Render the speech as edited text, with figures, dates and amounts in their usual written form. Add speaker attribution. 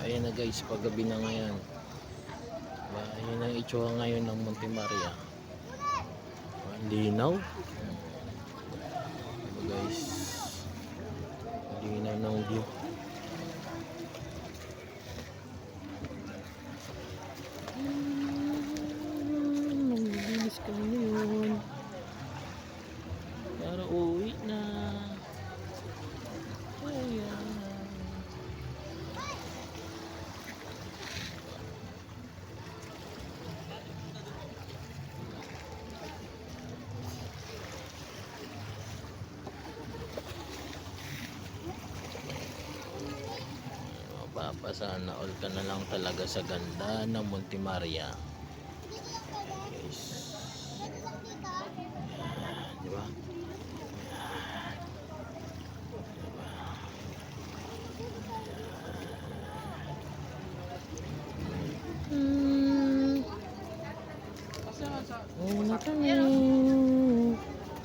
Speaker 1: Ayan na guys, paggabi na ngayon. Ayan ang itsura ngayon ng Monte Maria. Ang linaw. Diba guys? Ang linaw ng view. Maglinis kami ngayon. Para uwi na. Ayan. Mapapasana all ka na lang talaga sa ganda ng Monte Maria. Guys. Di ba? Oh, na kami.